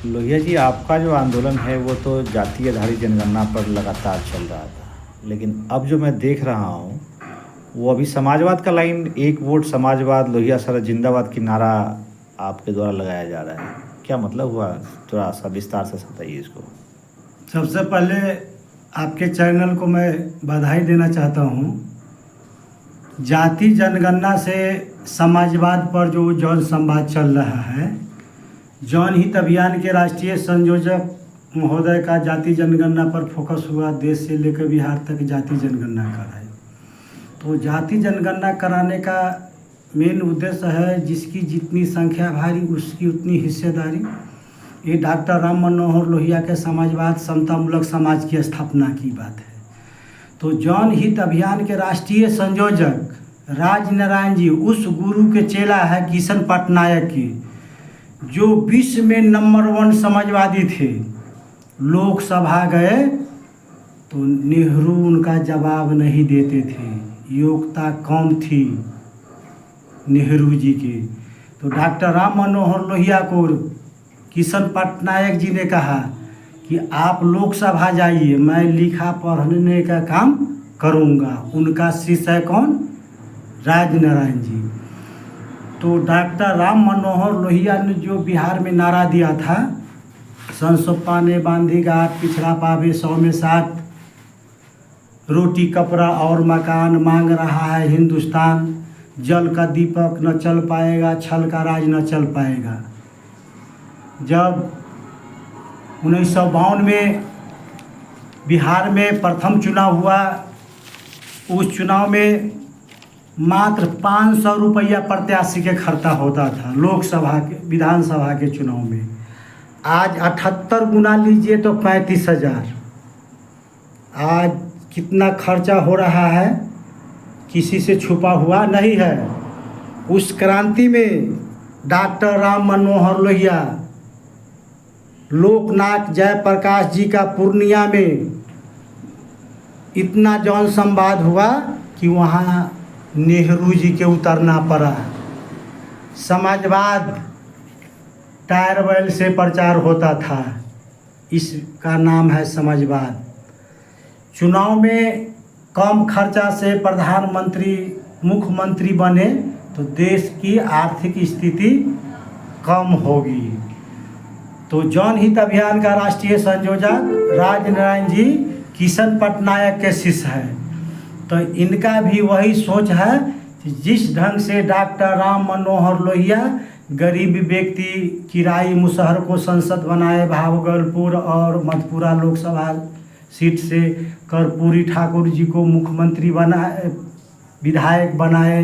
लोहिया जी, आपका जो आंदोलन है वो तो जाति आधारित जनगणना पर लगातार चल रहा था, लेकिन अब जो मैं देख रहा हूँ वो अभी समाजवाद का लाइन, एक वोट समाजवाद, लोहिया सर जिंदाबाद की नारा आपके द्वारा लगाया जा रहा है। क्या मतलब हुआ, थोड़ा सा विस्तार से बताइए इसको। सबसे पहले आपके चैनल को मैं बधाई देना चाहता हूँ। जाति जनगणना से समाजवाद पर जो जन संवाद चल रहा है, जनहित अभियान के राष्ट्रीय संयोजक महोदय का जाति जनगणना पर फोकस हुआ। देश से लेकर बिहार तक जाति जनगणना कराई। तो जाति जनगणना कराने का मेन उद्देश्य है जिसकी जितनी संख्या भारी उसकी उतनी हिस्सेदारी। ये डॉक्टर राम मनोहर लोहिया के समाजवाद समतामूलक समाज की स्थापना की बात है। तो जनहित अभियान के राष्ट्रीय संयोजक राजनारायण जी उस गुरु के चेला है किशन पटनायक की, जो विश्व में नंबर 1 समाजवादी थे। लोकसभा गए तो नेहरू उनका जवाब नहीं देते थे, योग्यता कम थी नेहरू जी की। तो डॉक्टर राम मनोहर लोहिया को किशन पटनायक जी ने कहा कि आप लोकसभा जाइए, मैं लिखा पढ़ने का काम करूंगा। उनका शिष्य है कौन? राजनारायण जी। तो डॉक्टर राम मनोहर लोहिया ने जो बिहार में नारा दिया था, संसोपा ने बांधी गाँठ, पिछड़ा पावे 100 में 7, रोटी कपड़ा और मकान मांग रहा है हिंदुस्तान, जल का दीपक न चल पाएगा, छल का राज न चल पाएगा। जब 1952 में बिहार में प्रथम चुनाव हुआ, उस चुनाव में मात्र 500 रुपया प्रत्याशी के खर्चा होता था लोकसभा के, विधानसभा के चुनाव में। आज 78 गुना लीजिए तो 35,000। आज कितना खर्चा हो रहा है किसी से छुपा हुआ नहीं है। उस क्रांति में डॉक्टर राम मनोहर लोहिया, लोकनायक जयप्रकाश जी का पूर्णिया में इतना जन संवाद हुआ कि वहाँ नेहरू जी के उतरना पड़ा। समाजवाद टायर बैल से प्रचार होता था, इसका नाम है समाजवाद। चुनाव में कम खर्चा से प्रधानमंत्री मुख्यमंत्री बने तो देश की आर्थिक स्थिति कम होगी। तो जनहित अभियान का राष्ट्रीय संयोजक राजनारायण जी किशन पटनायक के शिष्य हैं। तो इनका भी वही सोच है कि जिस ढंग से डॉक्टर राम मनोहर लोहिया गरीब व्यक्ति किराई मुसहर को संसद बनाए, भागलपुर और मधेपुरा लोकसभा सीट से कर्पूरी ठाकुर जी को मुख्यमंत्री बनाए, विधायक बनाए,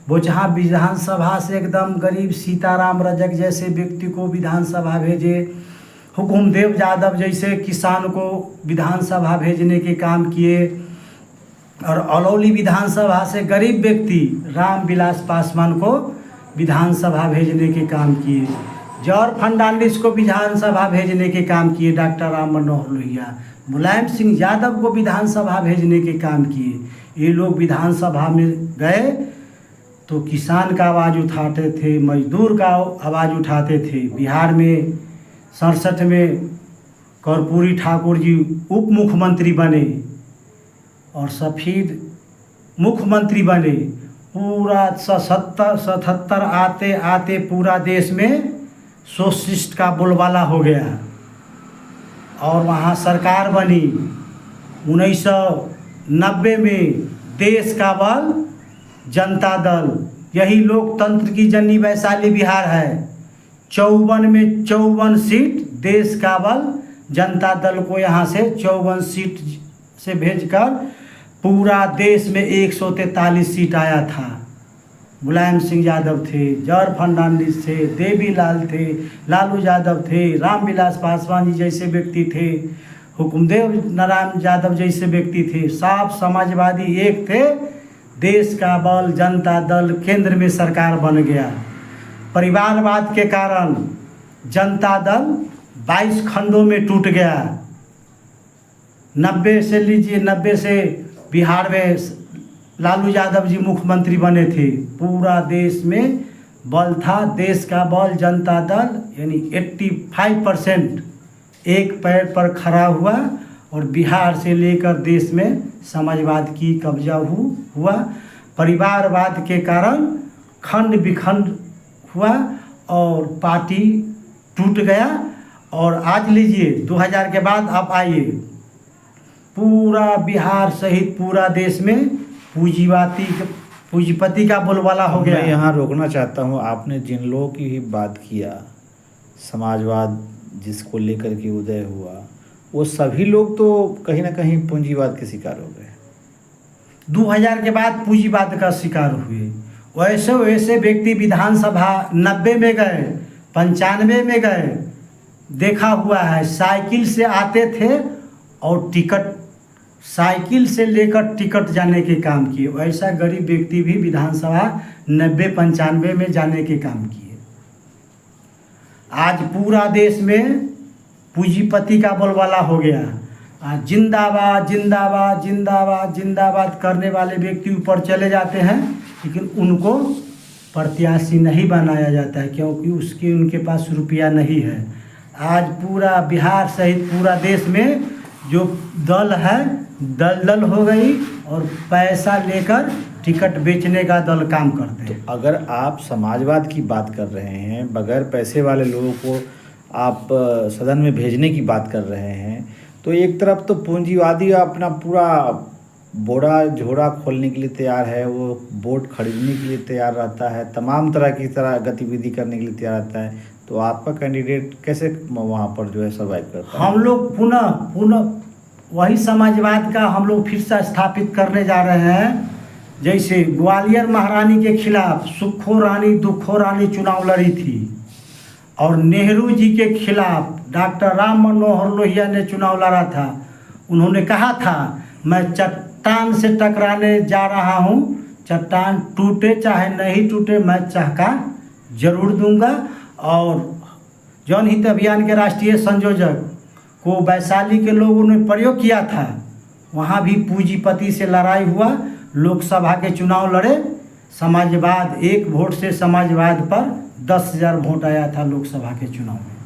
वो जहाँ विधानसभा से एकदम गरीब सीताराम रजक जैसे व्यक्ति को विधानसभा भेजे, हुकुमदेव यादव जैसे किसान को विधानसभा भेजने के काम किए, और अलौली विधानसभा से गरीब व्यक्ति रामविलास पासवान को विधानसभा भेजने के काम किए, जॉर्ज फर्नांडिस को विधानसभा भेजने के काम किए डॉक्टर राम मनोहर लोहिया, मुलायम सिंह यादव को विधानसभा भेजने के काम किए। ये लोग विधानसभा में गए तो किसान का आवाज़ उठाते थे, मजदूर का आवाज़ उठाते थे। बिहार में 67 में कर्पूरी ठाकुर जी उप मुख्यमंत्री बने और सफीद मुख्यमंत्री बने। पूरा 77 आते आते पूरा देश में सोशलिस्ट का बोलबाला हो गया और वहाँ सरकार बनी। 1990 में देश का बल जनता दल, यही लोकतंत्र की जननी वैशाली बिहार है। 54 में 54 सीट देश का बल जनता दल को यहाँ से 54 सीट से भेजकर पूरा देश में 143 सीट आया था। मुलायम सिंह यादव थे, जॉर्ज फर्नांडिस थे, देवीलाल थे, लालू यादव थे, रामविलास पासवान जी जैसे व्यक्ति थे, हुकुमदेव नारायण यादव जैसे व्यक्ति थे। साफ समाजवादी एक थे। देश का बल जनता दल केंद्र में सरकार बन गया। परिवारवाद के कारण जनता दल 22 खंडों में टूट गया। 90 से लीजिए, 90 से बिहार में लालू यादव जी मुख्यमंत्री बने थे। पूरा देश में बल था देश का बल जनता दल, यानी 85% एक पैर पर खड़ा हुआ और बिहार से लेकर देश में समाजवाद की कब्जा हुआ। परिवारवाद के कारण खंड विखंड हुआ और पार्टी टूट गया। और आज लीजिए 2000 के बाद आप आइए, पूरा बिहार सहित पूरा देश में पूंजीपति का बोलबाला हो गया। मैं यहाँ रोकना चाहता हूँ। आपने जिन लोगों की भी बात किया, समाजवाद जिसको लेकर के उदय हुआ, वो सभी लोग तो कहीं ना कहीं पूंजीवाद के शिकार हो गए। 2000 के बाद पूंजीवाद का शिकार हुए। वैसे वैसे व्यक्ति विधानसभा 90 में गए, 95 में गए, देखा हुआ है। साइकिल से आते थे और टिकट साइकिल से लेकर टिकट जाने के काम किए। वैसा गरीब व्यक्ति भी विधानसभा 90-95 में जाने के काम किए। आज पूरा देश में पूंजीपति का बोलबाला हो गया। आज जिंदाबाद जिंदाबाद जिंदाबाद जिंदाबाद करने वाले व्यक्ति ऊपर चले जाते हैं, लेकिन उनको प्रत्याशी नहीं बनाया जाता है, क्योंकि उनके पास रुपया नहीं है। आज पूरा बिहार सहित पूरा देश में जो दल है दलदल हो गई और पैसा लेकर टिकट बेचने का दल काम करते हैं। तो अगर आप समाजवाद की बात कर रहे हैं, बगैर पैसे वाले लोगों को आप सदन में भेजने की बात कर रहे हैं, तो एक तरफ तो पूंजीवादी अपना पूरा बोरा झोरा खोलने के लिए तैयार है, वो वोट खरीदने के लिए तैयार रहता है, तमाम तरह की गतिविधि करने के लिए तैयार रहता है। तो आपका कैंडिडेट कैसे वहाँ पर जो है सर्वाइव करता है? हम लोग पुनः वही समाजवाद का हम लोग फिर से स्थापित करने जा रहे हैं। जैसे ग्वालियर महारानी के खिलाफ सुखो रानी दुखो रानी चुनाव लड़ी थी, और नेहरू जी के खिलाफ डॉक्टर राम मनोहर लोहिया ने चुनाव लड़ा था। उन्होंने कहा था, मैं चट्टान से टकराने जा रहा हूँ, चट्टान टूटे चाहे नहीं टूटे, मैं चहका जरूर दूंगा। और जनहित अभियान के राष्ट्रीय संयोजक को वैशाली के लोगों ने प्रयोग किया था, वहाँ भी पूंजीपति से लड़ाई हुआ, लोकसभा के चुनाव लड़े। समाजवाद, एक वोट से समाजवाद पर 10,000 वोट आया था लोकसभा के चुनाव में।